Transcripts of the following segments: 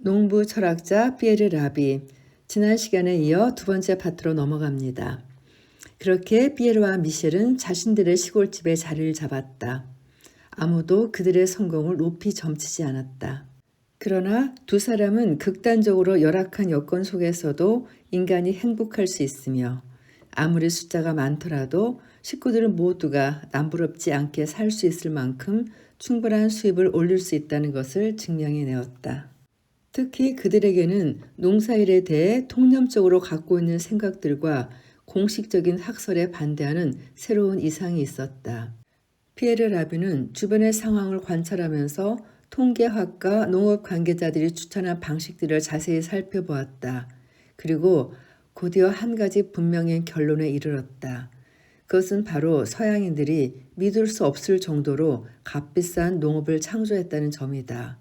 농부 철학자 피에르 라비. 지난 시간에 이어 두 번째 파트로 넘어갑니다. 그렇게 피에르와 미셸은 자신들의 시골집에 자리를 잡았다. 아무도 그들의 성공을 높이 점치지 않았다. 그러나 두 사람은 극단적으로 열악한 여건 속에서도 인간이 행복할 수 있으며 아무리 숫자가 많더라도 식구들은 모두가 남부럽지 않게 살 수 있을 만큼 충분한 수입을 올릴 수 있다는 것을 증명해내었다. 특히 그들에게는 농사일에 대해 통념적으로 갖고 있는 생각들과 공식적인 학설에 반대하는 새로운 이상이 있었다. 피에르 라비는 주변의 상황을 관찰하면서 통계학과 농업 관계자들이 추천한 방식들을 자세히 살펴보았다. 그리고 곧이어 한 가지 분명한 결론에 이르렀다. 그것은 바로 서양인들이 믿을 수 없을 정도로 값비싼 농업을 창조했다는 점이다.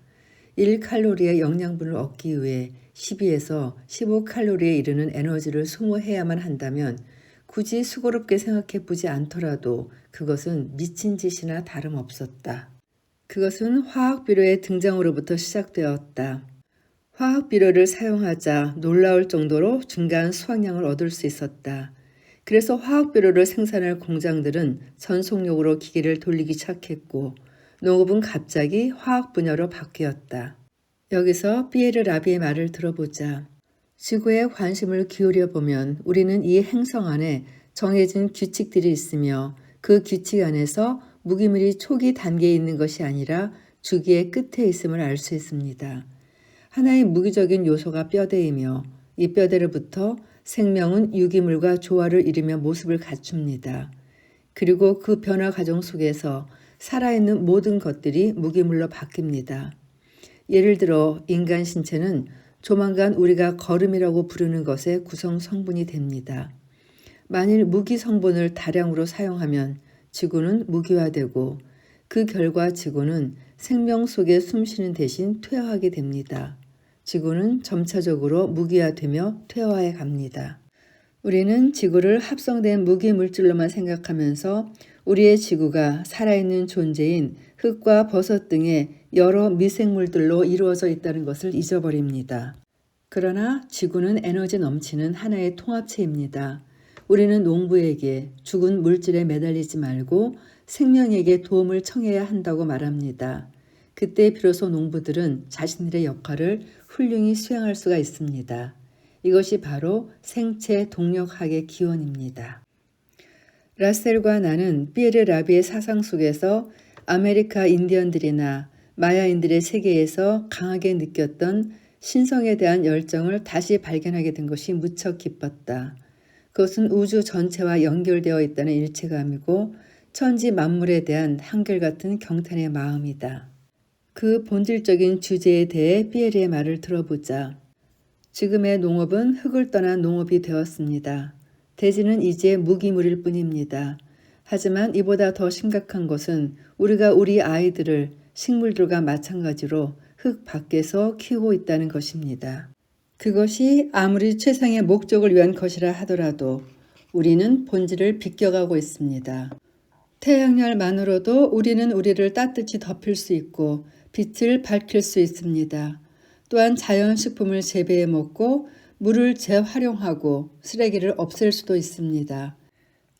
1칼로리의 영양분을 얻기 위해 12에서 15칼로리에 이르는 에너지를 소모해야만 한다면 굳이 수고롭게 생각해 보지 않더라도 그것은 미친 짓이나 다름없었다. 그것은 화학비료의 등장으로부터 시작되었다. 화학비료를 사용하자 놀라울 정도로 중간 수확량을 얻을 수 있었다. 그래서 화학비료를 생산할 공장들은 전속력으로 기계를 돌리기 시작했고 농업은 갑자기 화학 분야로 바뀌었다. 여기서 피에르 라비의 말을 들어보자. 지구에 관심을 기울여 보면 우리는 이 행성 안에 정해진 규칙들이 있으며 그 규칙 안에서 무기물이 초기 단계에 있는 것이 아니라 주기의 끝에 있음을 알 수 있습니다. 하나의 무기적인 요소가 뼈대이며 이 뼈대로부터 생명은 유기물과 조화를 이루며 모습을 갖춥니다. 그리고 그 변화 과정 속에서 살아있는 모든 것들이 무기물로 바뀝니다. 예를 들어 인간 신체는 조만간 우리가 거름이라고 부르는 것의 구성 성분이 됩니다. 만일 무기 성분을 다량으로 사용하면 지구는 무기화되고 그 결과 지구는 생명 속에 숨쉬는 대신 퇴화하게 됩니다. 지구는 점차적으로 무기화되며 퇴화해 갑니다. 우리는 지구를 합성된 무기 물질로만 생각하면서 우리의 지구가 살아있는 존재인 흙과 버섯 등의 여러 미생물들로 이루어져 있다는 것을 잊어버립니다. 그러나 지구는 에너지 넘치는 하나의 통합체입니다. 우리는 농부에게 죽은 물질에 매달리지 말고 생명에게 도움을 청해야 한다고 말합니다. 그때 비로소 농부들은 자신들의 역할을 훌륭히 수행할 수가 있습니다. 이것이 바로 생체 동력학의 기원입니다. 라셀과 나는 피에르 라비의 사상 속에서 아메리카 인디언들이나 마야인들의 세계에서 강하게 느꼈던 신성에 대한 열정을 다시 발견하게 된 것이 무척 기뻤다. 그것은 우주 전체와 연결되어 있다는 일체감이고 천지 만물에 대한 한결같은 경탄의 마음이다. 그 본질적인 주제에 대해 피에르의 말을 들어보자. 지금의 농업은 흙을 떠난 농업이 되었습니다. 대지는 이제 무기물일 뿐입니다. 하지만 이보다 더 심각한 것은 우리가 우리 아이들을 식물들과 마찬가지로 흙 밖에서 키우고 있다는 것입니다. 그것이 아무리 최상의 목적을 위한 것이라 하더라도 우리는 본질을 비껴가고 있습니다. 태양열만으로도 우리는 우리를 따뜻이 덮일 수 있고 빛을 밝힐 수 있습니다. 또한 자연식품을 재배해 먹고 물을 재활용하고 쓰레기를 없앨 수도 있습니다.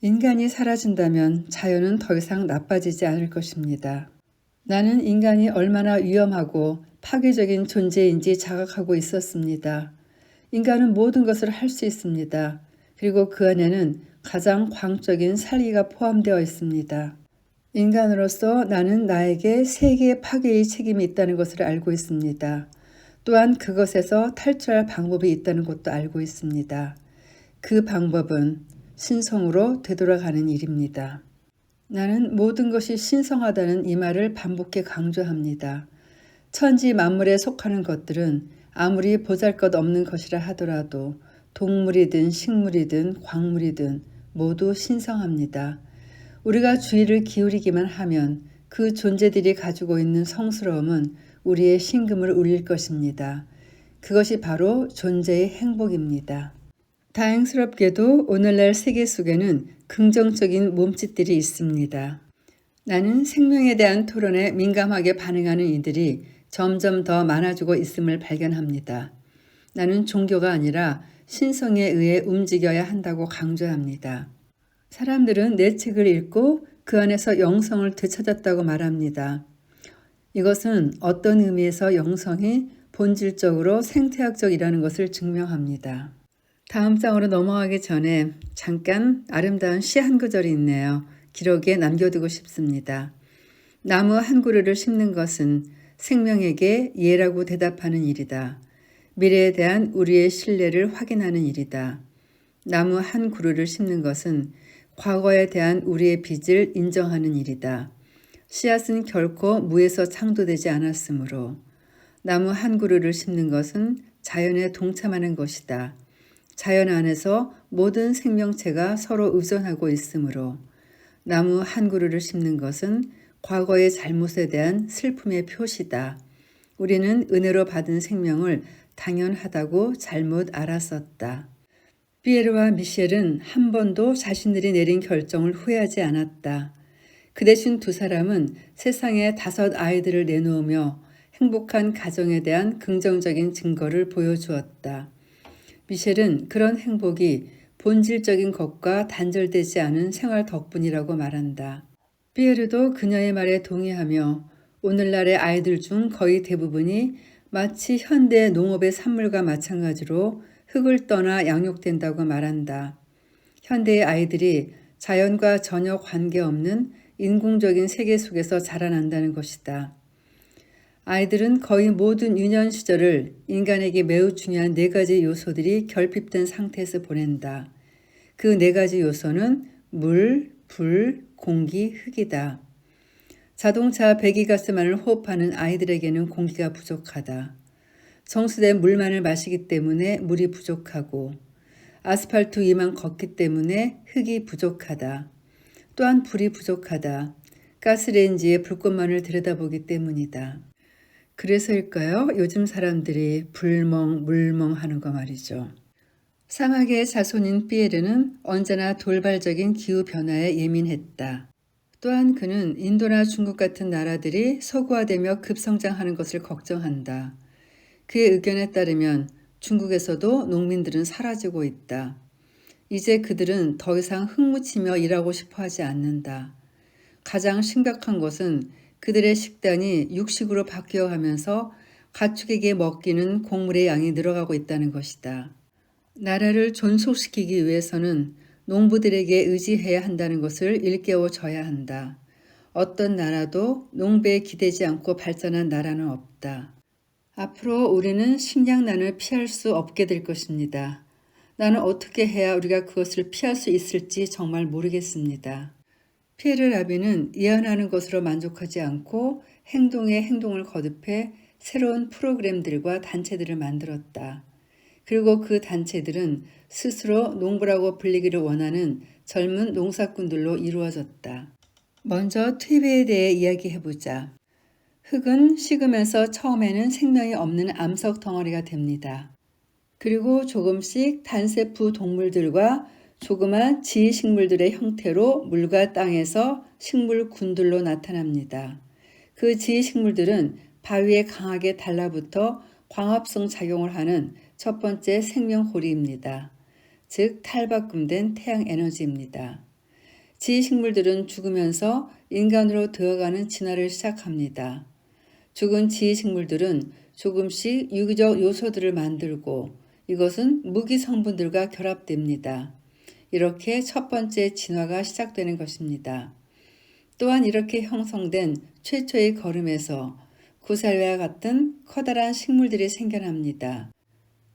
인간이 사라진다면 자연은 더 이상 나빠지지 않을 것입니다. 나는 인간이 얼마나 위험하고 파괴적인 존재인지 자각하고 있었습니다. 인간은 모든 것을 할 수 있습니다. 그리고 그 안에는 가장 광적인 살기가 포함되어 있습니다. 인간으로서 나는 나에게 세계의 파괴의 책임이 있다는 것을 알고 있습니다. 또한 그것에서 탈출할 방법이 있다는 것도 알고 있습니다. 그 방법은 신성으로 되돌아가는 일입니다. 나는 모든 것이 신성하다는 이 말을 반복해 강조합니다. 천지 만물에 속하는 것들은 아무리 보잘것없는 것이라 하더라도 동물이든 식물이든 광물이든 모두 신성합니다. 우리가 주의를 기울이기만 하면 그 존재들이 가지고 있는 성스러움은 우리의 심금을 울릴 것입니다. 그것이 바로 존재의 행복입니다. 다행스럽게도 오늘날 세계 속에는 긍정적인 몸짓들이 있습니다. 나는 생명에 대한 토론에 민감하게 반응하는 이들이 점점 더 많아지고 있음을 발견합니다. 나는 종교가 아니라 신성에 의해 움직여야 한다고 강조합니다. 사람들은 내 책을 읽고 그 안에서 영성을 되찾았다고 말합니다. 이것은 어떤 의미에서 영성이 본질적으로 생태학적이라는 것을 증명합니다. 다음 장으로 넘어가기 전에 잠깐 아름다운 시 한 구절이 있네요. 기록에 남겨두고 싶습니다. 나무 한 그루를 심는 것은 생명에게 예라고 대답하는 일이다. 미래에 대한 우리의 신뢰를 확인하는 일이다. 나무 한 그루를 심는 것은 과거에 대한 우리의 빚을 인정하는 일이다. 씨앗은 결코 무에서 창조되지 않았으므로 나무 한 그루를 심는 것은 자연에 동참하는 것이다. 자연 안에서 모든 생명체가 서로 의존하고 있으므로 나무 한 그루를 심는 것은 과거의 잘못에 대한 슬픔의 표시다. 우리는 은혜로 받은 생명을 당연하다고 잘못 알았었다. 피에르와 미셸은 한 번도 자신들이 내린 결정을 후회하지 않았다. 그 대신 두 사람은 세상에 5 아이들을 내놓으며 행복한 가정에 대한 긍정적인 증거를 보여주었다. 미셸은 그런 행복이 본질적인 것과 단절되지 않은 생활 덕분이라고 말한다. 피에르도 그녀의 말에 동의하며 오늘날의 아이들 중 거의 대부분이 마치 현대 농업의 산물과 마찬가지로 흙을 떠나 양육된다고 말한다. 현대의 아이들이 자연과 전혀 관계없는 인공적인 세계 속에서 자라난다는 것이다. 아이들은 거의 모든 유년 시절을 인간에게 매우 중요한 4가지 요소들이 결핍된 상태에서 보낸다. 그 4가지 요소는 물, 불, 공기, 흙이다. 자동차 배기가스만을 호흡하는 아이들에게는 공기가 부족하다. 정수된 물만을 마시기 때문에 물이 부족하고 아스팔트 위만 걷기 때문에 흙이 부족하다. 또한 불이 부족하다. 가스레인지에 불꽃만을 들여다보기 때문이다. 그래서일까요? 요즘 사람들이 불멍, 물멍 하는 거 말이죠. 사막의 자손인 피에르는 언제나 돌발적인 기후변화에 예민했다. 또한 그는 인도나 중국 같은 나라들이 서구화되며 급성장하는 것을 걱정한다. 그의 의견에 따르면 중국에서도 농민들은 사라지고 있다. 이제 그들은 더 이상 흙묻히며 일하고 싶어 하지 않는다. 가장 심각한 것은 그들의 식단이 육식으로 바뀌어가면서 가축에게 먹기는 곡물의 양이 늘어가고 있다는 것이다. 나라를 존속시키기 위해서는 농부들에게 의지해야 한다는 것을 일깨워줘야 한다. 어떤 나라도 농부에 기대지 않고 발전한 나라는 없다. 앞으로 우리는 식량난을 피할 수 없게 될 것입니다. 나는 어떻게 해야 우리가 그것을 피할 수 있을지 정말 모르겠습니다. 피에르 라비는 예언하는 것으로 만족하지 않고 행동에 행동을 거듭해 새로운 프로그램들과 단체들을 만들었다. 그리고 그 단체들은 스스로 농부라고 불리기를 원하는 젊은 농사꾼들로 이루어졌다. 먼저 퇴비에 대해 이야기해보자. 흙은 식으면서 처음에는 생명이 없는 암석 덩어리가 됩니다. 그리고 조금씩 단세포 동물들과 조그만 지식물들의 형태로 물과 땅에서 식물 군들로 나타납니다. 그 지식물들은 바위에 강하게 달라붙어 광합성 작용을 하는 첫 번째 생명호리입니다. 즉 탈바꿈된 태양 에너지입니다. 지식물들은 죽으면서 인간으로 되어가는 진화를 시작합니다. 죽은 지식물들은 조금씩 유기적 요소들을 만들고 이것은 무기 성분들과 결합됩니다. 이렇게 첫 번째 진화가 시작되는 것입니다. 또한 이렇게 형성된 최초의 거름에서 구살과 같은 커다란 식물들이 생겨납니다.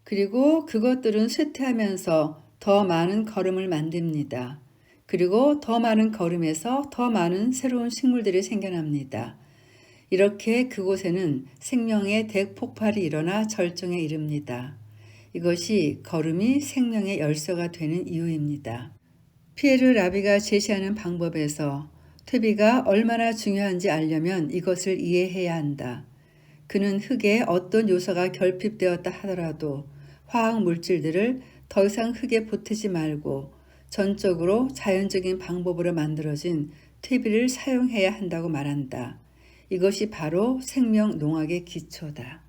그리고 그것들은 쇠퇴하면서 더 많은 거름을 만듭니다. 그리고 더 많은 거름에서 더 많은 새로운 식물들이 생겨납니다. 이렇게 그곳에는 생명의 대폭발이 일어나 절정에 이릅니다. 이것이 거름이 생명의 열쇠가 되는 이유입니다. 피에르 라비가 제시하는 방법에서 퇴비가 얼마나 중요한지 알려면 이것을 이해해야 한다. 그는 흙에 어떤 요소가 결핍되었다 하더라도 화학 물질들을 더 이상 흙에 보태지 말고 전적으로 자연적인 방법으로 만들어진 퇴비를 사용해야 한다고 말한다. 이것이 바로 생명 농학의 기초다.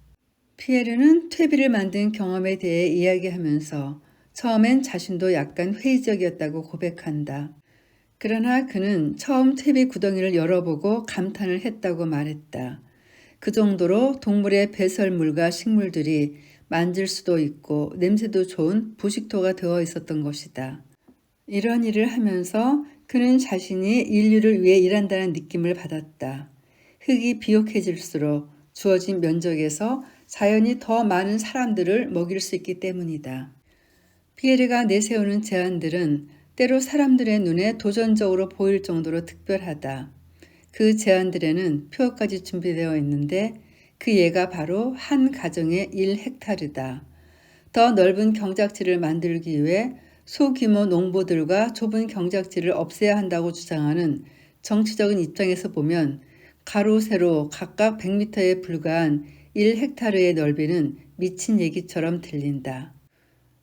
피에르는 퇴비를 만든 경험에 대해 이야기하면서 처음엔 자신도 약간 회의적이었다고 고백한다. 그러나 그는 처음 퇴비 구덩이를 열어보고 감탄을 했다고 말했다. 그 정도로 동물의 배설물과 식물들이 만질 수도 있고 냄새도 좋은 부식토가 되어 있었던 것이다. 이런 일을 하면서 그는 자신이 인류를 위해 일한다는 느낌을 받았다. 흙이 비옥해질수록 주어진 면적에서 자연이 더 많은 사람들을 먹일 수 있기 때문이다. 피에르가 내세우는 제안들은 때로 사람들의 눈에 도전적으로 보일 정도로 특별하다. 그 제안들에는 표까지 준비되어 있는데 그 예가 바로 한 가정의 1헥타르다. 더 넓은 경작지를 만들기 위해 소규모 농부들과 좁은 경작지를 없애야 한다고 주장하는 정치적인 입장에서 보면 가로 세로 각각 100m에 불과한 1헥타르의 넓이는 미친 얘기처럼 들린다.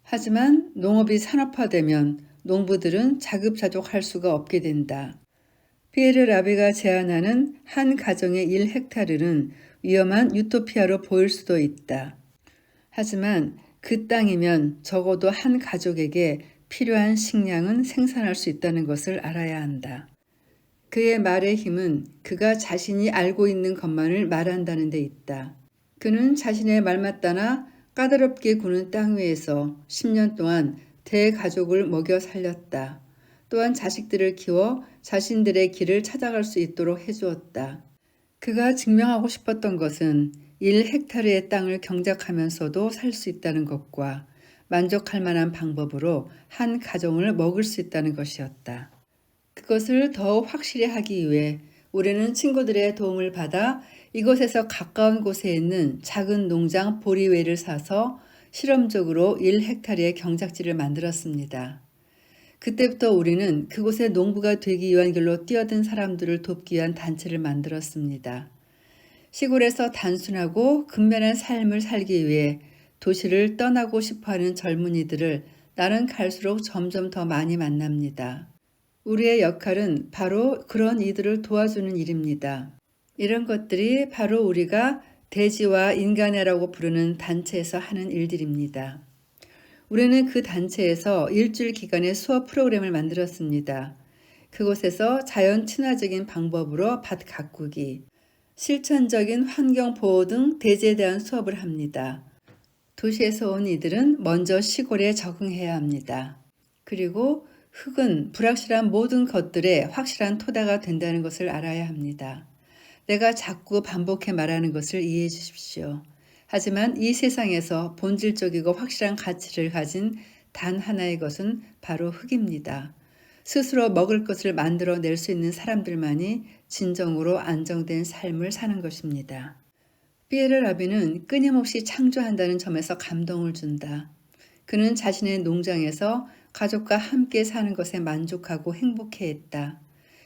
하지만 농업이 산업화되면 농부들은 자급자족할 수가 없게 된다. 피에르 라비가 제안하는 한 가정의 1헥타르는 위험한 유토피아로 보일 수도 있다. 하지만 그 땅이면 적어도 한 가족에게 필요한 식량은 생산할 수 있다는 것을 알아야 한다. 그의 말의 힘은 그가 자신이 알고 있는 것만을 말한다는 데 있다. 그는 자신의 말맞다나 까다롭게 구는 땅 위에서 10년 동안 대가족을 먹여 살렸다. 또한 자식들을 키워 자신들의 길을 찾아갈 수 있도록 해주었다. 그가 증명하고 싶었던 것은 1헥타르의 땅을 경작하면서도 살 수 있다는 것과 만족할 만한 방법으로 한 가정을 먹을 수 있다는 것이었다. 그것을 더욱 확실히 하기 위해 우리는 친구들의 도움을 받아 이곳에서 가까운 곳에 있는 작은 농장 보리웨를 사서 실험적으로 1헥타르의 경작지를 만들었습니다. 그때부터 우리는 그곳에 농부가 되기 위한 길로 뛰어든 사람들을 돕기 위한 단체를 만들었습니다. 시골에서 단순하고 근면한 삶을 살기 위해 도시를 떠나고 싶어하는 젊은이들을 날은 갈수록 점점 더 많이 만납니다. 우리의 역할은 바로 그런 이들을 도와주는 일입니다. 이런 것들이 바로 우리가 대지와 인간애라고 부르는 단체에서 하는 일들입니다. 우리는 그 단체에서 일주일 기간의 수업 프로그램을 만들었습니다. 그곳에서 자연 친화적인 방법으로 밭 가꾸기, 실천적인 환경 보호 등 대지에 대한 수업을 합니다. 도시에서 온 이들은 먼저 시골에 적응해야 합니다. 그리고 흙은 불확실한 모든 것들의 확실한 토대가 된다는 것을 알아야 합니다. 내가 자꾸 반복해 말하는 것을 이해해 주십시오. 하지만 이 세상에서 본질적이고 확실한 가치를 가진 단 하나의 것은 바로 흙입니다. 스스로 먹을 것을 만들어낼 수 있는 사람들만이 진정으로 안정된 삶을 사는 것입니다. 피에르 라비는 끊임없이 창조한다는 점에서 감동을 준다. 그는 자신의 농장에서 가족과 함께 사는 것에 만족하고 행복해했다.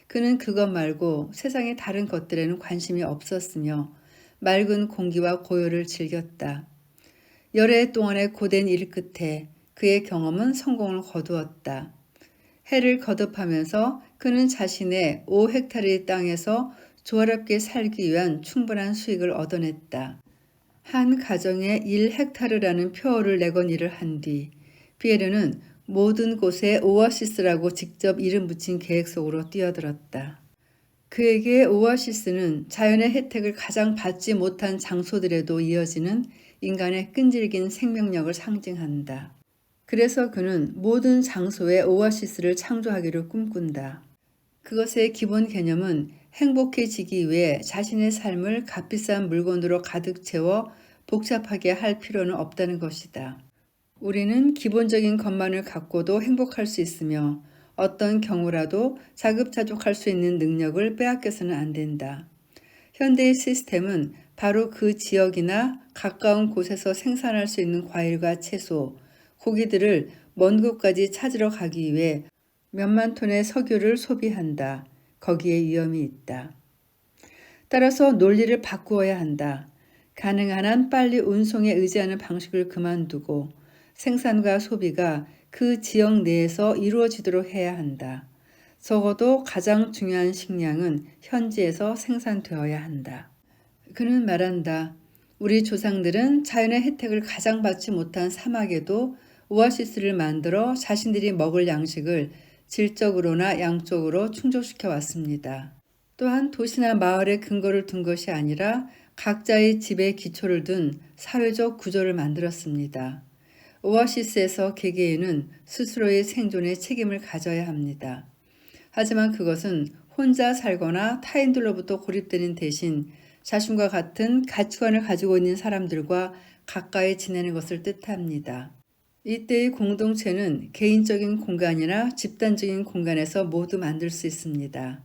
그는 그것 말고 세상의 다른 것들에는 관심이 없었으며 맑은 공기와 고요를 즐겼다. 열해 동안의 고된 일 끝에 그의 경험은 성공을 거두었다. 해를 거듭하면서 그는 자신의 5헥타르의 땅에서 조화롭게 살기 위한 충분한 수익을 얻어냈다. 한 가정에 1헥타르라는 표어를 내건 일을 한 뒤 피에르는 모든 곳에 오아시스라고 직접 이름 붙인 계획 속으로 뛰어들었다. 그에게 오아시스는 자연의 혜택을 가장 받지 못한 장소들에도 이어지는 인간의 끈질긴 생명력을 상징한다. 그래서 그는 모든 장소에 오아시스를 창조하기를 꿈꾼다. 그것의 기본 개념은 행복해지기 위해 자신의 삶을 값비싼 물건으로 가득 채워 복잡하게 할 필요는 없다는 것이다. 우리는 기본적인 것만을 갖고도 행복할 수 있으며 어떤 경우라도 자급자족할 수 있는 능력을 빼앗겨서는 안 된다. 현대의 시스템은 바로 그 지역이나 가까운 곳에서 생산할 수 있는 과일과 채소, 고기들을 먼 곳까지 찾으러 가기 위해 몇만 톤의 석유를 소비한다. 거기에 위험이 있다. 따라서 논리를 바꾸어야 한다. 가능한 한 빨리 운송에 의지하는 방식을 그만두고 생산과 소비가 그 지역 내에서 이루어지도록 해야 한다. 적어도 가장 중요한 식량은 현지에서 생산되어야 한다. 그는 말한다. 우리 조상들은 자연의 혜택을 가장 받지 못한 사막에도 오아시스를 만들어 자신들이 먹을 양식을 질적으로나 양적으로 충족시켜 왔습니다. 또한 도시나 마을에 근거를 둔 것이 아니라 각자의 집에 기초를 둔 사회적 구조를 만들었습니다. 오아시스에서 개개인은 스스로의 생존에 책임을 가져야 합니다. 하지만 그것은 혼자 살거나 타인들로부터 고립되는 대신 자신과 같은 가치관을 가지고 있는 사람들과 가까이 지내는 것을 뜻합니다. 이때의 공동체는 개인적인 공간이나 집단적인 공간에서 모두 만들 수 있습니다.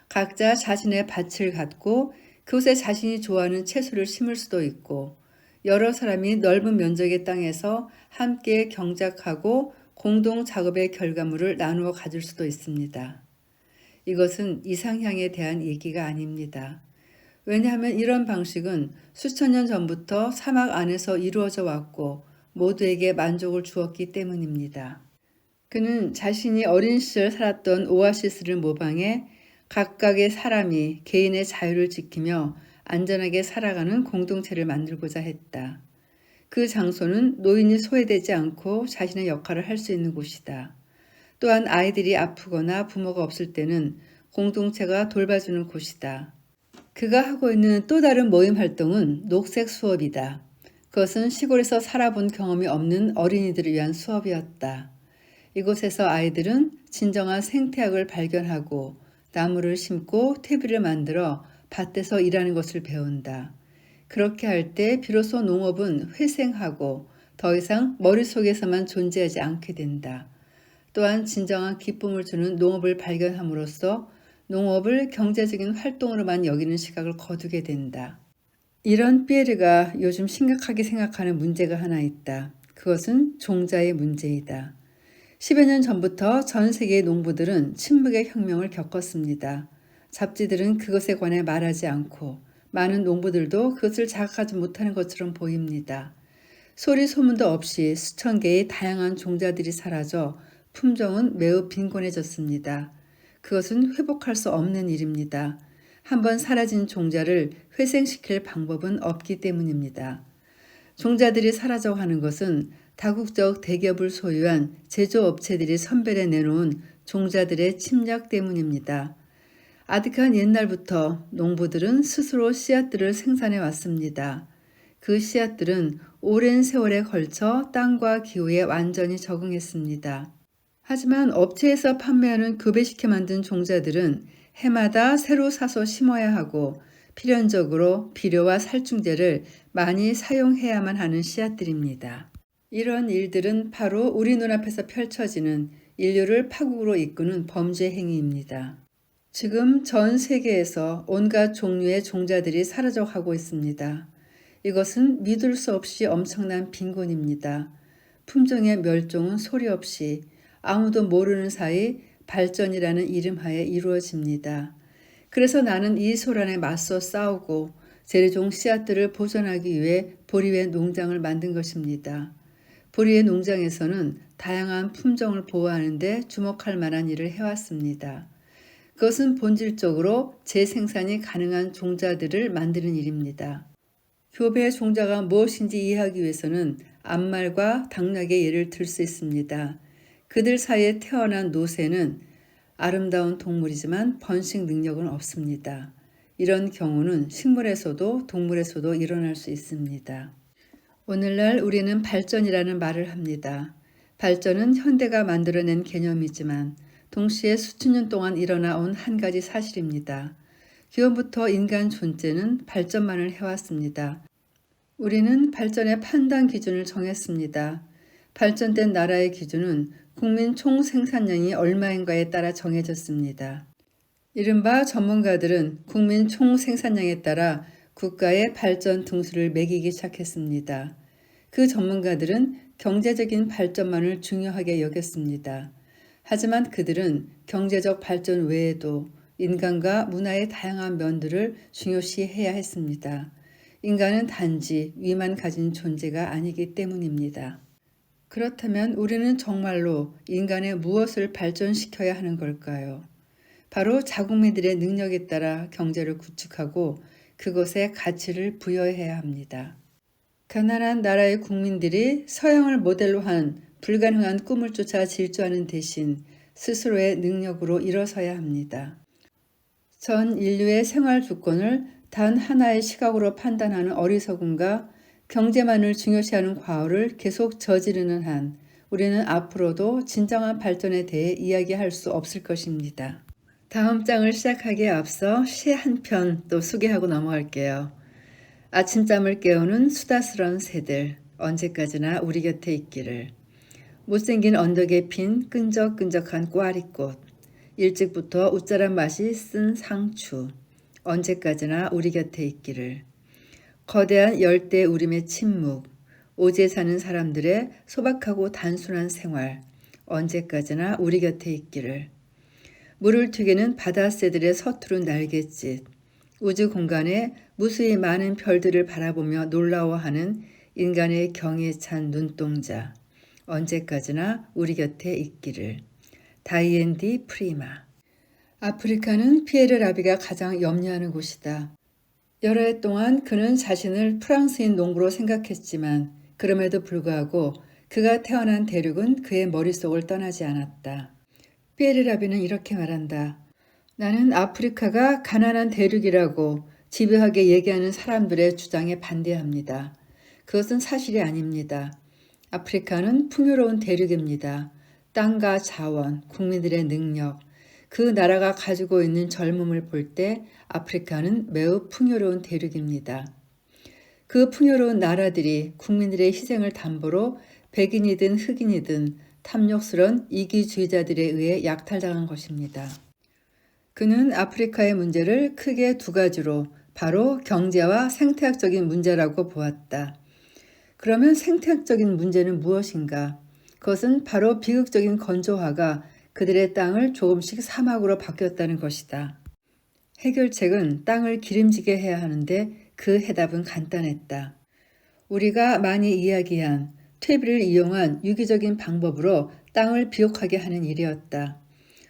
각자 자신의 밭을 갖고 그곳에 자신이 좋아하는 채소를 심을 수도 있고 여러 사람이 넓은 면적의 땅에서 함께 경작하고 공동 작업의 결과물을 나누어 가질 수도 있습니다. 이것은 이상향에 대한 얘기가 아닙니다. 왜냐하면 이런 방식은 수천 년 전부터 사막 안에서 이루어져 왔고 모두에게 만족을 주었기 때문입니다. 그는 자신이 어린 시절 살았던 오아시스를 모방해 각각의 사람이 개인의 자유를 지키며 안전하게 살아가는 공동체를 만들고자 했다. 그 장소는 노인이 소외되지 않고 자신의 역할을 할 수 있는 곳이다. 또한 아이들이 아프거나 부모가 없을 때는 공동체가 돌봐주는 곳이다. 그가 하고 있는 또 다른 모임 활동은 녹색 수업이다. 그것은 시골에서 살아본 경험이 없는 어린이들을 위한 수업이었다. 이곳에서 아이들은 진정한 생태학을 발견하고 나무를 심고 퇴비를 만들어 밭에서 일하는 것을 배운다. 그렇게 할 때 비로소 농업은 회생하고 더 이상 머릿속에서만 존재하지 않게 된다. 또한 진정한 기쁨을 주는 농업을 발견함으로써 농업을 경제적인 활동으로만 여기는 시각을 거두게 된다. 이런 피에르가 요즘 심각하게 생각하는 문제가 하나 있다. 그것은 종자의 문제이다. 10여 년 전부터 전 세계의 농부들은 침묵의 혁명을 겪었습니다. 잡지들은 그것에 관해 말하지 않고 많은 농부들도 그것을 자각하지 못하는 것처럼 보입니다. 소리 소문도 없이 수천 개의 다양한 종자들이 사라져 품종은 매우 빈곤해졌습니다. 그것은 회복할 수 없는 일입니다. 한번 사라진 종자를 회생시킬 방법은 없기 때문입니다. 종자들이 사라져가는 것은 다국적 대기업을 소유한 제조업체들이 선별해 내놓은 종자들의 침략 때문입니다. 아득한 옛날부터 농부들은 스스로 씨앗들을 생산해 왔습니다. 그 씨앗들은 오랜 세월에 걸쳐 땅과 기후에 완전히 적응했습니다. 하지만 업체에서 판매하는 교배시켜 만든 종자들은 해마다 새로 사서 심어야 하고 필연적으로 비료와 살충제를 많이 사용해야만 하는 씨앗들입니다. 이런 일들은 바로 우리 눈앞에서 펼쳐지는 인류를 파국으로 이끄는 범죄 행위입니다. 지금 전 세계에서 온갖 종류의 종자들이 사라져가고 있습니다. 이것은 믿을 수 없이 엄청난 빈곤입니다. 품종의 멸종은 소리 없이 아무도 모르는 사이 발전이라는 이름하에 이루어집니다. 그래서 나는 이 소란에 맞서 싸우고 재래종 씨앗들을 보존하기 위해 보리의 농장을 만든 것입니다. 보리의 농장에서는 다양한 품종을 보호하는 데 주목할 만한 일을 해왔습니다. 그것은 본질적으로 재생산이 가능한 종자들을 만드는 일입니다. 교배의 종자가 무엇인지 이해하기 위해서는 암말과 당나귀의 예를 들 수 있습니다. 그들 사이에 태어난 노새는 아름다운 동물이지만 번식 능력은 없습니다. 이런 경우는 식물에서도 동물에서도 일어날 수 있습니다. 오늘날 우리는 발전이라는 말을 합니다. 발전은 현대가 만들어낸 개념이지만 동시에 수천 년 동안 일어나 온 한 가지 사실입니다. 기원부터 인간 존재는 발전만을 해왔습니다. 우리는 발전의 판단 기준을 정했습니다. 발전된 나라의 기준은 국민 총 생산량이 얼마인가에 따라 정해졌습니다. 이른바 전문가들은 국민 총 생산량에 따라 국가의 발전 등수를 매기기 시작했습니다. 그 전문가들은 경제적인 발전만을 중요하게 여겼습니다. 하지만 그들은 경제적 발전 외에도 인간과 문화의 다양한 면들을 중요시해야 했습니다. 인간은 단지 위만 가진 존재가 아니기 때문입니다. 그렇다면 우리는 정말로 인간의 무엇을 발전시켜야 하는 걸까요? 바로 자국민들의 능력에 따라 경제를 구축하고 그것에 가치를 부여해야 합니다. 가난한 나라의 국민들이 서양을 모델로 한 불가능한 꿈을 쫓아 질주하는 대신 스스로의 능력으로 일어서야 합니다. 전 인류의 생활 주권을 단 하나의 시각으로 판단하는 어리석음과 경제만을 중요시하는 과오를 계속 저지르는 한 우리는 앞으로도 진정한 발전에 대해 이야기할 수 없을 것입니다. 다음 장을 시작하기에 앞서 시 한 편 또 소개하고 넘어갈게요. 아침잠을 깨우는 수다스런 새들, 언제까지나 우리 곁에 있기를. 못생긴 언덕에 핀 끈적끈적한 꽈리꽃, 일찍부터 웃자란 맛이 쓴 상추, 언제까지나 우리 곁에 있기를. 거대한 열대 우림의 침묵, 오지에 사는 사람들의 소박하고 단순한 생활, 언제까지나 우리 곁에 있기를. 물을 튀기는 바다새들의 서투른 날갯짓, 우주 공간에 무수히 많은 별들을 바라보며 놀라워하는 인간의 경에 찬 눈동자, 언제까지나 우리 곁에 있기를. 다이앤디 프리마. 아프리카는 피에르 라비가 가장 염려하는 곳이다. 여러 해 동안 그는 자신을 프랑스인 농부로 생각했지만 그럼에도 불구하고 그가 태어난 대륙은 그의 머릿속을 떠나지 않았다. 피에르 라비는 이렇게 말한다. 나는 아프리카가 가난한 대륙이라고 집요하게 얘기하는 사람들의 주장에 반대합니다. 그것은 사실이 아닙니다. 아프리카는 풍요로운 대륙입니다. 땅과 자원, 국민들의 능력, 그 나라가 가지고 있는 젊음을 볼 때 아프리카는 매우 풍요로운 대륙입니다. 그 풍요로운 나라들이 국민들의 희생을 담보로 백인이든 흑인이든 탐욕스런 이기주의자들에 의해 약탈당한 것입니다. 그는 아프리카의 문제를 크게 두 가지로 바로 경제와 생태학적인 문제라고 보았다. 그러면 생태학적인 문제는 무엇인가? 그것은 바로 비극적인 건조화가 그들의 땅을 조금씩 사막으로 바뀌었다는 것이다. 해결책은 땅을 기름지게 해야 하는데 그 해답은 간단했다. 우리가 많이 이야기한 퇴비를 이용한 유기적인 방법으로 땅을 비옥하게 하는 일이었다.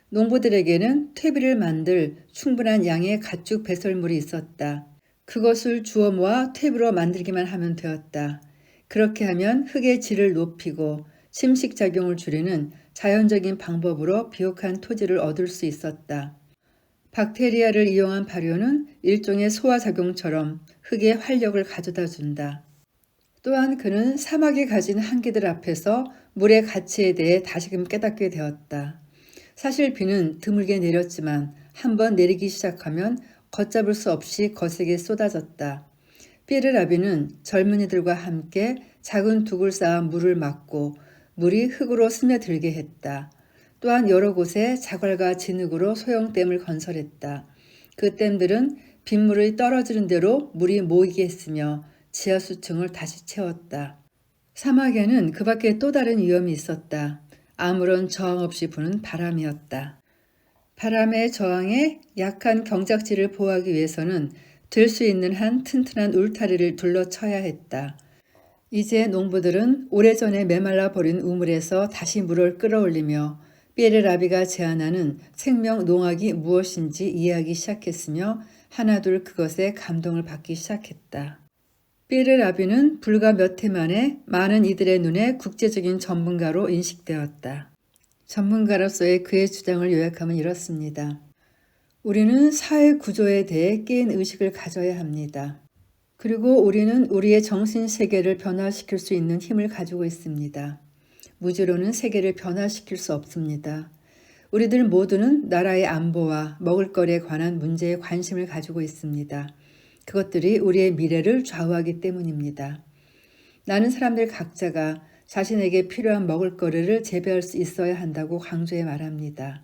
농부들에게는 퇴비를 만들 충분한 양의 가축 배설물이 있었다. 그것을 주워 모아 퇴비로 만들기만 하면 되었다. 그렇게 하면 흙의 질을 높이고 침식작용을 줄이는 자연적인 방법으로 비옥한 토지를 얻을 수 있었다. 박테리아를 이용한 발효는 일종의 소화작용처럼 흙에 활력을 가져다 준다. 또한 그는 사막이 가진 한계들 앞에서 물의 가치에 대해 다시금 깨닫게 되었다. 사실 비는 드물게 내렸지만 한번 내리기 시작하면 걷잡을 수 없이 거세게 쏟아졌다. 피에르 라비는 젊은이들과 함께 작은 둑을 쌓아 물을 막고 물이 흙으로 스며들게 했다. 또한 여러 곳에 자갈과 진흙으로 소형댐을 건설했다. 그 댐들은 빗물이 떨어지는 대로 물이 모이게 했으며 지하수층을 다시 채웠다. 사막에는 그 밖에 또 다른 위험이 있었다. 아무런 저항 없이 부는 바람이었다. 바람의 저항에 약한 경작지를 보호하기 위해서는 들 수 있는 한 튼튼한 울타리를 둘러쳐야 했다. 이제 농부들은 오래전에 메말라 버린 우물에서 다시 물을 끌어올리며 피에르 라비가 제안하는 생명 농학이 무엇인지 이해하기 시작했으며 하나둘 그것에 감동을 받기 시작했다. 피에르 라비는 불과 몇 해 만에 많은 이들의 눈에 국제적인 전문가로 인식되었다. 전문가로서의 그의 주장을 요약하면 이렇습니다. 우리는 사회 구조에 대해 깨인 의식을 가져야 합니다. 그리고 우리는 우리의 정신 세계를 변화시킬 수 있는 힘을 가지고 있습니다. 무지로는 세계를 변화시킬 수 없습니다. 우리들 모두는 나라의 안보와 먹을거리에 관한 문제에 관심을 가지고 있습니다. 그것들이 우리의 미래를 좌우하기 때문입니다. 나는 사람들 각자가 자신에게 필요한 먹을거리를 재배할 수 있어야 한다고 강조해 말합니다.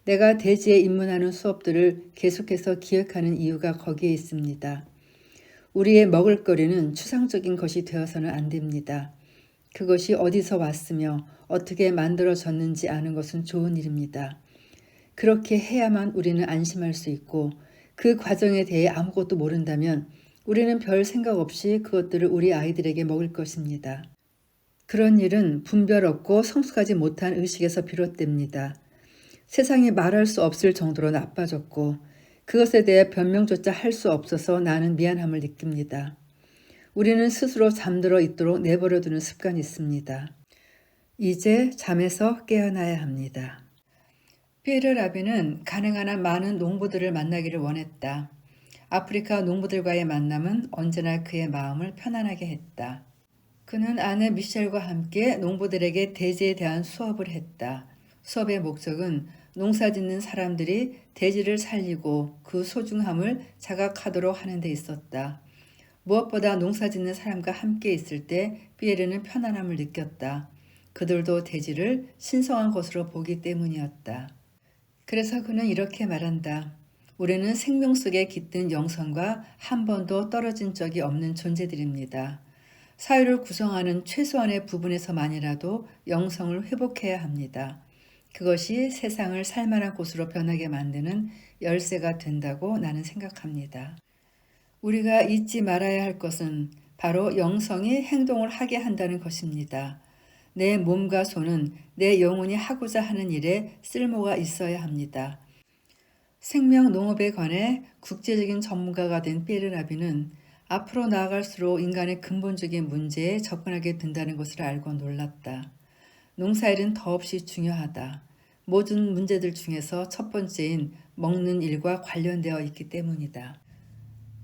내가 대지에 입문하는 수업들을 계속해서 기획하는 이유가 거기에 있습니다. 우리의 먹을거리는 추상적인 것이 되어서는 안 됩니다. 그것이 어디서 왔으며 어떻게 만들어졌는지 아는 것은 좋은 일입니다. 그렇게 해야만 우리는 안심할 수 있고 그 과정에 대해 아무것도 모른다면 우리는 별 생각 없이 그것들을 우리 아이들에게 먹을 것입니다. 그런 일은 분별 없고 성숙하지 못한 의식에서 비롯됩니다. 세상이 말할 수 없을 정도로 나빠졌고 그것에 대해 변명조차 할 수 없어서 나는 미안함을 느낍니다. 우리는 스스로 잠들어 있도록 내버려두는 습관이 있습니다. 이제 잠에서 깨어나야 합니다. 피에르 라비는 가능한 한 많은 농부들을 만나기를 원했다. 아프리카 농부들과의 만남은 언제나 그의 마음을 편안하게 했다. 그는 아내 미셸과 함께 농부들에게 대지에 대한 수업을 했다. 수업의 목적은 농사 짓는 사람들이 대지를 살리고 그 소중함을 자각하도록 하는 데 있었다. 무엇보다 농사 짓는 사람과 함께 있을 때 피에르는 편안함을 느꼈다. 그들도 대지를 신성한 것으로 보기 때문이었다. 그래서 그는 이렇게 말한다. 우리는 생명 속에 깃든 영성과 한 번도 떨어진 적이 없는 존재들입니다. 사회를 구성하는 최소한의 부분에서만이라도 영성을 회복해야 합니다. 그것이 세상을 살만한 곳으로 변하게 만드는 열쇠가 된다고 나는 생각합니다. 우리가 잊지 말아야 할 것은 바로 영성이 행동을 하게 한다는 것입니다. 내 몸과 손은 내 영혼이 하고자 하는 일에 쓸모가 있어야 합니다. 생명 농업에 관해 국제적인 전문가가 된 피에르 라비는 앞으로 나아갈수록 인간의 근본적인 문제에 접근하게 된다는 것을 알고 놀랐다. 농사일은 더없이 중요하다. 모든 문제들 중에서 첫 번째인 먹는 일과 관련되어 있기 때문이다.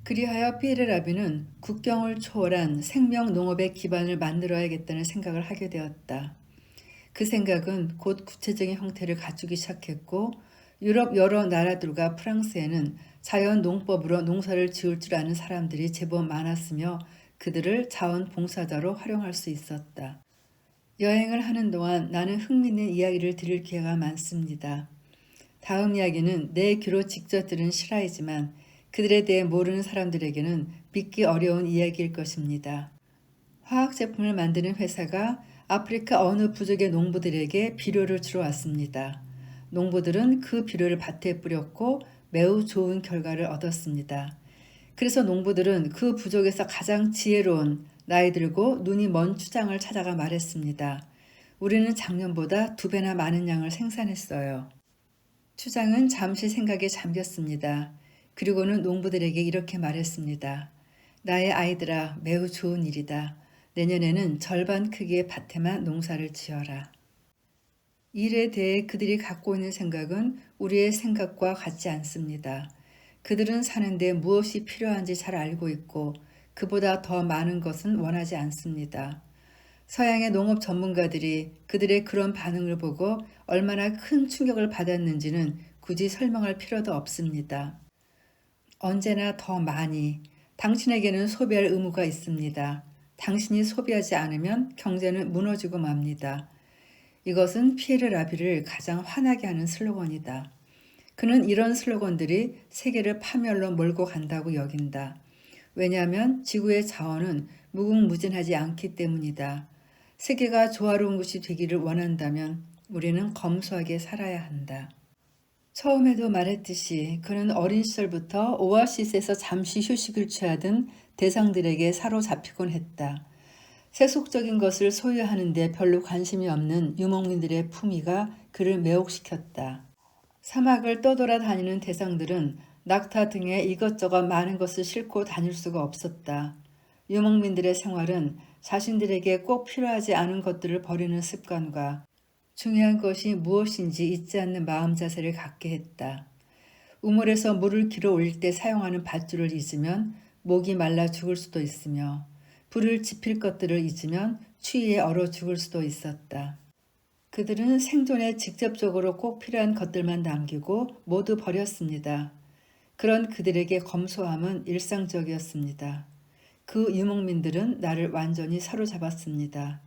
그리하여 피에르 라비는 국경을 초월한 생명 농업의 기반을 만들어야겠다는 생각을 하게 되었다. 그 생각은 곧 구체적인 형태를 갖추기 시작했고 유럽 여러 나라들과 프랑스에는 자연 농법으로 농사를 지을 줄 아는 사람들이 제법 많았으며 그들을 자원봉사자로 활용할 수 있었다. 여행을 하는 동안 나는 흥미있는 이야기를 들을 기회가 많습니다. 다음 이야기는 내 귀로 직접 들은 실화이지만 그들에 대해 모르는 사람들에게는 믿기 어려운 이야기일 것입니다. 화학 제품을 만드는 회사가 아프리카 어느 부족의 농부들에게 비료를 주러 왔습니다. 농부들은 그 비료를 밭에 뿌렸고 매우 좋은 결과를 얻었습니다. 그래서 농부들은 그 부족에서 가장 지혜로운 나이 들고 눈이 먼 추장을 찾아가 말했습니다. 우리는 작년보다 2배나 많은 양을 생산했어요. 추장은 잠시 생각에 잠겼습니다. 그리고는 농부들에게 이렇게 말했습니다. 나의 아이들아, 매우 좋은 일이다. 내년에는 절반 크기의 밭에만 농사를 지어라. 일에 대해 그들이 갖고 있는 생각은 우리의 생각과 같지 않습니다. 그들은 사는데 무엇이 필요한지 잘 알고 있고 그보다 더 많은 것은 원하지 않습니다. 서양의 농업 전문가들이 그들의 그런 반응을 보고 얼마나 큰 충격을 받았는지는 굳이 설명할 필요도 없습니다. 언제나 더 많이, 당신에게는 소비할 의무가 있습니다. 당신이 소비하지 않으면 경제는 무너지고 맙니다. 이것은 피에르 라비를 가장 화나게 하는 슬로건이다. 그는 이런 슬로건들이 세계를 파멸로 몰고 간다고 여긴다. 왜냐하면 지구의 자원은 무궁무진하지 않기 때문이다. 세계가 조화로운 곳이 되기를 원한다면 우리는 검소하게 살아야 한다. 처음에도 말했듯이 그는 어린 시절부터 오아시스에서 잠시 휴식을 취하던 대상들에게 사로잡히곤 했다. 세속적인 것을 소유하는데 별로 관심이 없는 유목민들의 품위가 그를 매혹시켰다. 사막을 떠돌아다니는 대상들은 낙타 등의 이것저것 많은 것을 싣고 다닐 수가 없었다. 유목민들의 생활은 자신들에게 꼭 필요하지 않은 것들을 버리는 습관과 중요한 것이 무엇인지 잊지 않는 마음 자세를 갖게 했다. 우물에서 물을 길어 올릴 때 사용하는 밧줄을 잊으면 목이 말라 죽을 수도 있으며 불을 지필 것들을 잊으면 추위에 얼어 죽을 수도 있었다. 그들은 생존에 직접적으로 꼭 필요한 것들만 남기고 모두 버렸습니다. 그런 그들에게 검소함은 일상적이었습니다. 그 유목민들은 나를 완전히 사로잡았습니다.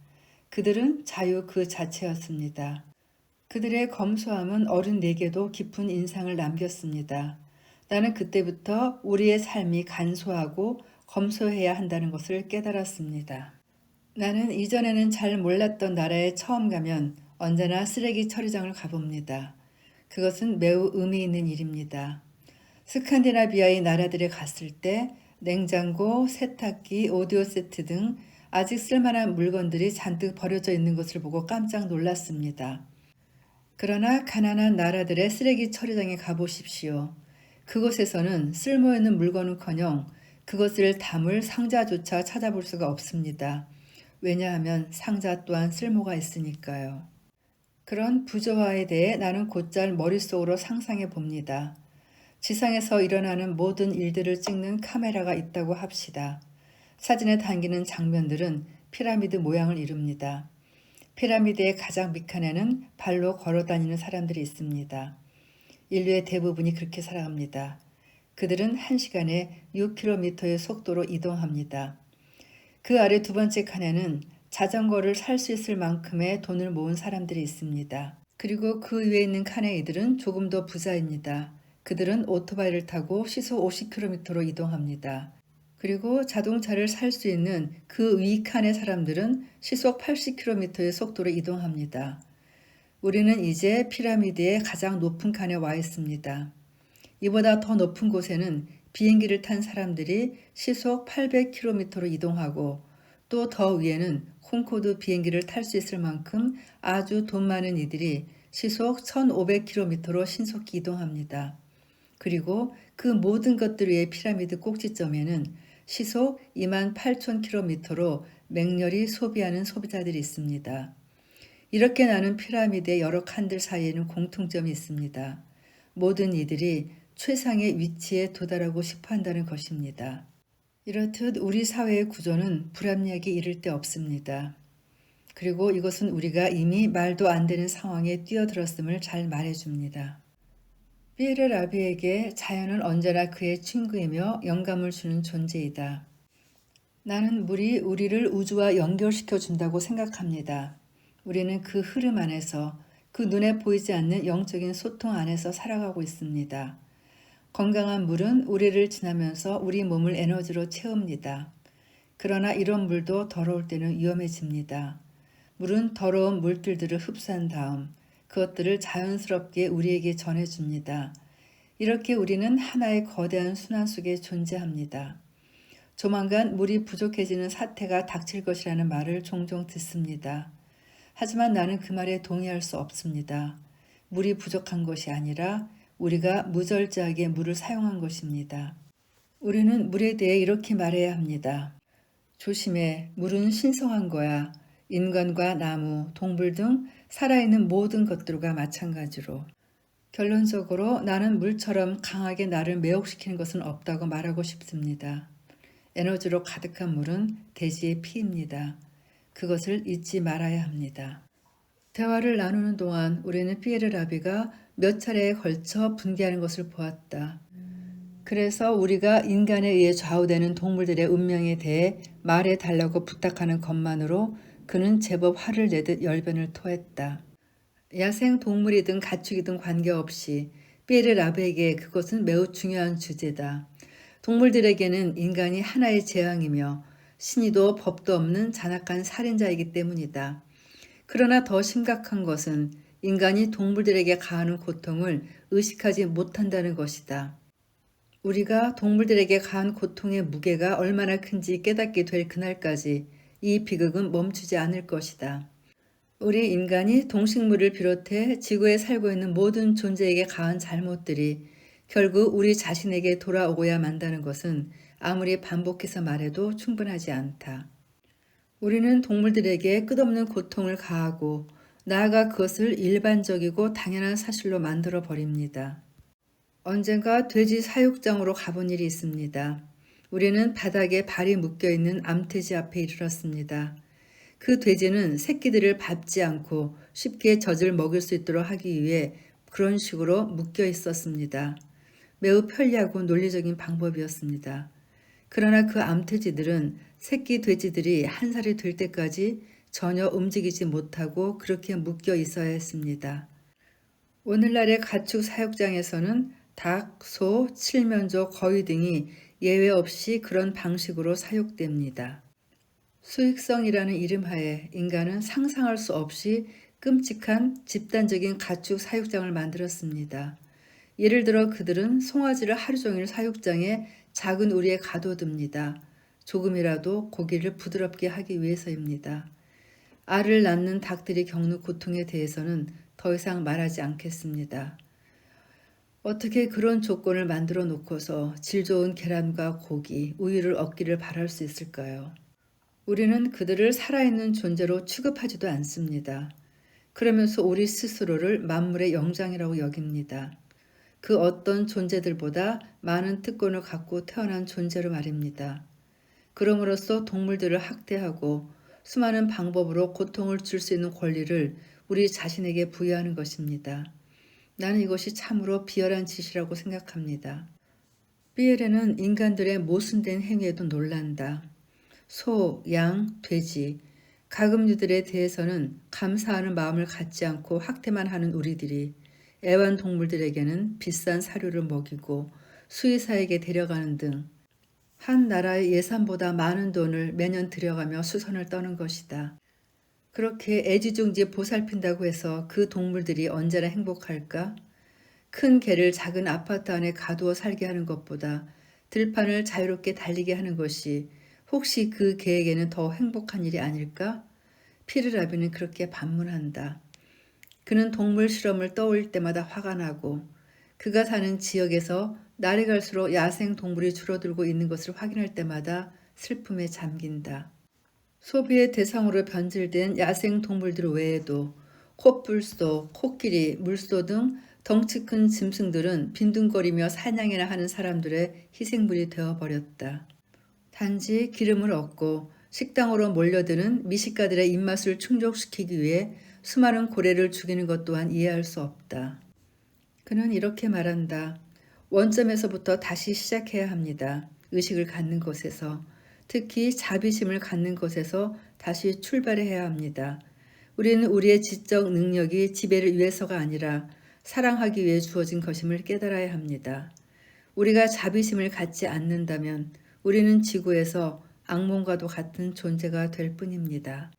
그들은 자유 그 자체였습니다. 그들의 검소함은 어른 내게도 깊은 인상을 남겼습니다. 나는 그때부터 우리의 삶이 간소하고 검소해야 한다는 것을 깨달았습니다. 나는 이전에는 잘 몰랐던 나라에 처음 가면 언제나 쓰레기 처리장을 가봅니다. 그것은 매우 의미 있는 일입니다. 스칸디나비아의 나라들에 갔을 때 냉장고, 세탁기, 오디오 세트 등 아직 쓸만한 물건들이 잔뜩 버려져 있는 것을 보고 깜짝 놀랐습니다. 그러나 가난한 나라들의 쓰레기 처리장에 가보십시오. 그곳에서는 쓸모있는 물건은커녕 그것을 담을 상자조차 찾아볼 수가 없습니다. 왜냐하면 상자 또한 쓸모가 있으니까요. 그런 부조화에 대해 나는 곧잘 머릿속으로 상상해 봅니다. 지상에서 일어나는 모든 일들을 찍는 카메라가 있다고 합시다. 사진에 담기는 장면들은 피라미드 모양을 이룹니다. 피라미드의 가장 밑칸에는 발로 걸어다니는 사람들이 있습니다. 인류의 대부분이 그렇게 살아갑니다. 그들은 1시간에 6km의 속도로 이동합니다. 그 아래 두 번째 칸에는 자전거를 살 수 있을 만큼의 돈을 모은 사람들이 있습니다. 그리고 그 위에 있는 칸의 이들은 조금 더 부자입니다. 그들은 오토바이를 타고 시속 50km로 이동합니다. 그리고 자동차를 살 수 있는 그 위 칸의 사람들은 시속 80km의 속도로 이동합니다. 우리는 이제 피라미드의 가장 높은 칸에 와 있습니다. 이보다 더 높은 곳에는 비행기를 탄 사람들이 시속 800km로 이동하고 또 더 위에는 콩코드 비행기를 탈 수 있을 만큼 아주 돈 많은 이들이 시속 1500km로 신속히 이동합니다. 그리고 그 모든 것들 위의 피라미드 꼭지점에는 시속 28,000km로 맹렬히 소비하는 소비자들이 있습니다. 이렇게 나는 피라미드의 여러 칸들 사이에는 공통점이 있습니다. 모든 이들이 최상의 위치에 도달하고 싶어 한다는 것입니다. 이렇듯 우리 사회의 구조는 불합리하게 이를 데 없습니다. 그리고 이것은 우리가 이미 말도 안 되는 상황에 뛰어들었음을 잘 말해줍니다. 피에르 라비에게 자연은 언제나 그의 친구이며 영감을 주는 존재이다. 나는 물이 우리를 우주와 연결시켜 준다고 생각합니다. 우리는 그 흐름 안에서 그 눈에 보이지 않는 영적인 소통 안에서 살아가고 있습니다. 건강한 물은 우리를 지나면서 우리 몸을 에너지로 채웁니다. 그러나 이런 물도 더러울 때는 위험해집니다. 물은 더러운 물질들을 흡수한 다음 그것들을 자연스럽게 우리에게 전해줍니다. 이렇게 우리는 하나의 거대한 순환 속에 존재합니다. 조만간 물이 부족해지는 사태가 닥칠 것이라는 말을 종종 듣습니다. 하지만 나는 그 말에 동의할 수 없습니다. 물이 부족한 것이 아니라 우리가 무절제하게 물을 사용한 것입니다. 우리는 물에 대해 이렇게 말해야 합니다. 조심해, 물은 신성한 거야. 인간과 나무, 동물 등 살아있는 모든 것들과 마찬가지로. 결론적으로 나는 물처럼 강하게 나를 매혹시키는 것은 없다고 말하고 싶습니다. 에너지로 가득한 물은 대지의 피입니다. 그것을 잊지 말아야 합니다. 대화를 나누는 동안 우리는 피에르 라비가 몇 차례에 걸쳐 분개하는 것을 보았다. 그래서 우리가 인간에 의해 좌우되는 동물들의 운명에 대해 말해달라고 부탁하는 것만으로 그는 제법 화를 내듯 열변을 토했다. 야생 동물이든 가축이든 관계없이 피에르 라비에게 그것은 매우 중요한 주제다. 동물들에게는 인간이 하나의 재앙이며 신이도 법도 없는 잔악한 살인자이기 때문이다. 그러나 더 심각한 것은 인간이 동물들에게 가하는 고통을 의식하지 못한다는 것이다. 우리가 동물들에게 가한 고통의 무게가 얼마나 큰지 깨닫게 될 그날까지 이 비극은 멈추지 않을 것이다. 우리 인간이 동식물을 비롯해 지구에 살고 있는 모든 존재에게 가한 잘못들이 결국 우리 자신에게 돌아오고야 만다는 것은 아무리 반복해서 말해도 충분하지 않다. 우리는 동물들에게 끝없는 고통을 가하고 나아가 그것을 일반적이고 당연한 사실로 만들어 버립니다. 언젠가 돼지 사육장으로 가본 일이 있습니다. 우리는 바닥에 발이 묶여있는 암돼지 앞에 이르렀습니다. 그 돼지는 새끼들을 밟지 않고 쉽게 젖을 먹일 수 있도록 하기 위해 그런 식으로 묶여 있었습니다. 매우 편리하고 논리적인 방법이었습니다. 그러나 그 암돼지들은 새끼 돼지들이 한 살이 될 때까지 전혀 움직이지 못하고 그렇게 묶여 있어야 했습니다. 오늘날의 가축 사육장에서는 닭, 소, 칠면조, 거위 등이 예외 없이 그런 방식으로 사육됩니다. 수익성이라는 이름하에 인간은 상상할 수 없이 끔찍한 집단적인 가축 사육장을 만들었습니다. 예를 들어 그들은 송아지를 하루 종일 사육장에 작은 우리에 가둬둡니다. 조금이라도 고기를 부드럽게 하기 위해서입니다. 알을 낳는 닭들이 겪는 고통에 대해서는 더 이상 말하지 않겠습니다. 어떻게 그런 조건을 만들어 놓고서 질 좋은 계란과 고기, 우유를 얻기를 바랄 수 있을까요? 우리는 그들을 살아있는 존재로 취급하지도 않습니다. 그러면서 우리 스스로를 만물의 영장이라고 여깁니다. 그 어떤 존재들보다 많은 특권을 갖고 태어난 존재로 말입니다. 그럼으로써 동물들을 학대하고 수많은 방법으로 고통을 줄 수 있는 권리를 우리 자신에게 부여하는 것입니다. 나는 이것이 참으로 비열한 짓이라고 생각합니다. 삐에르는 인간들의 모순된 행위에도 놀란다. 소, 양, 돼지, 가금류들에 대해서는 감사하는 마음을 갖지 않고 학대만 하는 우리들이 애완동물들에게는 비싼 사료를 먹이고 수의사에게 데려가는 등 한 나라의 예산보다 많은 돈을 매년 들여가며 수선을 떠는 것이다. 그렇게 애지중지 보살핀다고 해서 그 동물들이 언제나 행복할까? 큰 개를 작은 아파트 안에 가두어 살게 하는 것보다 들판을 자유롭게 달리게 하는 것이 혹시 그 개에게는 더 행복한 일이 아닐까? 피르라비는 그렇게 반문한다. 그는 동물 실험을 떠올릴 때마다 화가 나고 그가 사는 지역에서 날이 갈수록 야생 동물이 줄어들고 있는 것을 확인할 때마다 슬픔에 잠긴다. 소비의 대상으로 변질된 야생 동물들 외에도 코뿔소, 코끼리, 물소 등 덩치 큰 짐승들은 빈둥거리며 사냥이나 하는 사람들의 희생물이 되어버렸다. 단지 기름을 얻고 식당으로 몰려드는 미식가들의 입맛을 충족시키기 위해 수많은 고래를 죽이는 것 또한 이해할 수 없다. 그는 이렇게 말한다. 원점에서부터 다시 시작해야 합니다. 의식을 갖는 것에서, 특히 자비심을 갖는 것에서 다시 출발해야 합니다. 우리는 우리의 지적 능력이 지배를 위해서가 아니라 사랑하기 위해 주어진 것임을 깨달아야 합니다. 우리가 자비심을 갖지 않는다면 우리는 지구에서 악몽과도 같은 존재가 될 뿐입니다.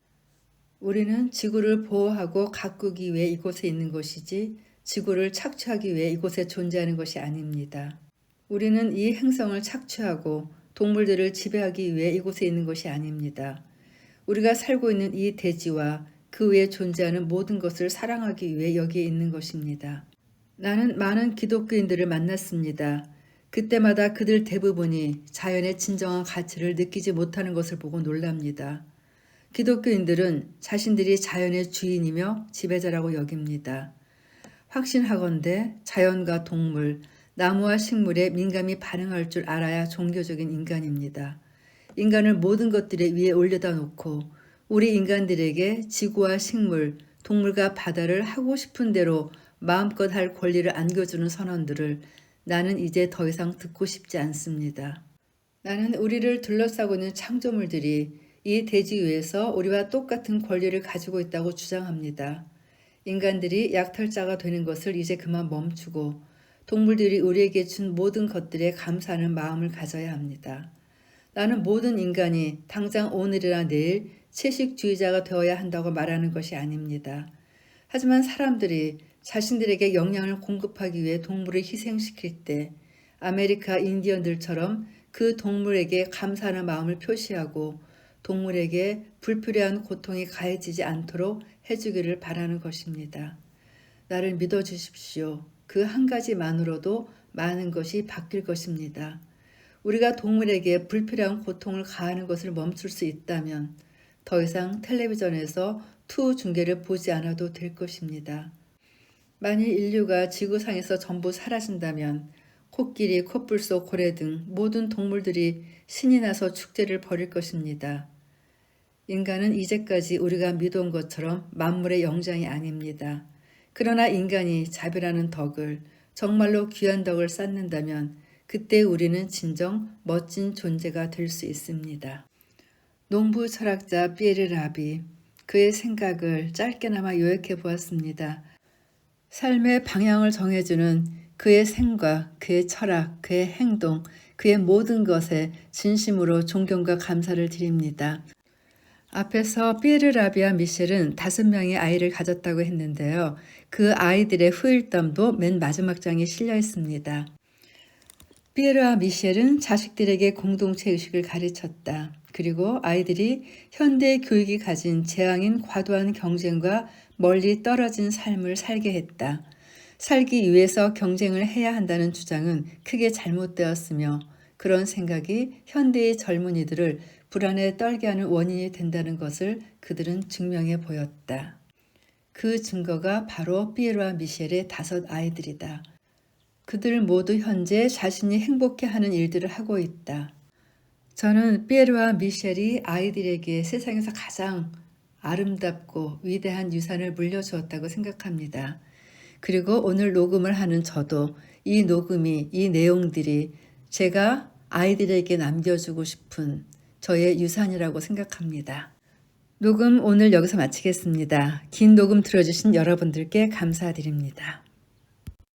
우리는 지구를 보호하고 가꾸기 위해 이곳에 있는 것이지 지구를 착취하기 위해 이곳에 존재하는 것이 아닙니다. 우리는 이 행성을 착취하고 동물들을 지배하기 위해 이곳에 있는 것이 아닙니다. 우리가 살고 있는 이 대지와 그 위에 존재하는 모든 것을 사랑하기 위해 여기에 있는 것입니다. 나는 많은 기독교인들을 만났습니다. 그때마다 그들 대부분이 자연의 진정한 가치를 느끼지 못하는 것을 보고 놀랍니다. 기독교인들은 자신들이 자연의 주인이며 지배자라고 여깁니다. 확신하건대 자연과 동물, 나무와 식물에 민감히 반응할 줄 알아야 종교적인 인간입니다. 인간을 모든 것들에 위에 올려다 놓고 우리 인간들에게 지구와 식물, 동물과 바다를 하고 싶은 대로 마음껏 할 권리를 안겨주는 선언들을 나는 이제 더 이상 듣고 싶지 않습니다. 나는 우리를 둘러싸고 있는 창조물들이 이 대지 위에서 우리와 똑같은 권리를 가지고 있다고 주장합니다. 인간들이 약탈자가 되는 것을 이제 그만 멈추고 동물들이 우리에게 준 모든 것들에 감사하는 마음을 가져야 합니다. 나는 모든 인간이 당장 오늘이나 내일 채식주의자가 되어야 한다고 말하는 것이 아닙니다. 하지만 사람들이 자신들에게 영양을 공급하기 위해 동물을 희생시킬 때 아메리카 인디언들처럼 그 동물에게 감사하는 마음을 표시하고 동물에게 불필요한 고통이 가해지지 않도록 해주기를 바라는 것입니다. 나를 믿어주십시오. 그 한 가지만으로도 많은 것이 바뀔 것입니다. 우리가 동물에게 불필요한 고통을 가하는 것을 멈출 수 있다면 더 이상 텔레비전에서 투 중계를 보지 않아도 될 것입니다. 만일 인류가 지구상에서 전부 사라진다면 코끼리, 코뿔소, 고래 등 모든 동물들이 신이 나서 축제를 벌일 것입니다. 인간은 이제까지 우리가 믿어온 것처럼 만물의 영장이 아닙니다. 그러나 인간이 자비라는 덕을, 정말로 귀한 덕을 쌓는다면 그때 우리는 진정 멋진 존재가 될 수 있습니다. 농부 철학자 피에르 라비, 그의 생각을 짧게나마 요약해 보았습니다. 삶의 방향을 정해주는 그의 생각, 그의 철학, 그의 행동, 그의 모든 것에 진심으로 존경과 감사를 드립니다. 앞에서 피에르 라비와 미셸은 5명의 아이를 가졌다고 했는데요. 그 아이들의 후일담도 맨 마지막 장에 실려 있습니다. 피에르와 미셸은 자식들에게 공동체 의식을 가르쳤다. 그리고 아이들이 현대 교육이 가진 재앙인 과도한 경쟁과 멀리 떨어진 삶을 살게 했다. 살기 위해서 경쟁을 해야 한다는 주장은 크게 잘못되었으며 그런 생각이 현대의 젊은이들을 불안에 떨게 하는 원인이 된다는 것을 그들은 증명해 보였다. 그 증거가 바로 피에르와 미셸의 5 아이들이다. 그들 모두 현재 자신이 행복해하는 일들을 하고 있다. 저는 피에르와 미셸이 아이들에게 세상에서 가장 아름답고 위대한 유산을 물려주었다고 생각합니다. 그리고 오늘 녹음을 하는 저도 이 녹음이, 이 내용들이 제가 아이들에게 남겨주고 싶은 저의 유산이라고 생각합니다. 녹음 오늘 여기서 마치겠습니다. 긴 녹음 들어주신 여러분들께 감사드립니다.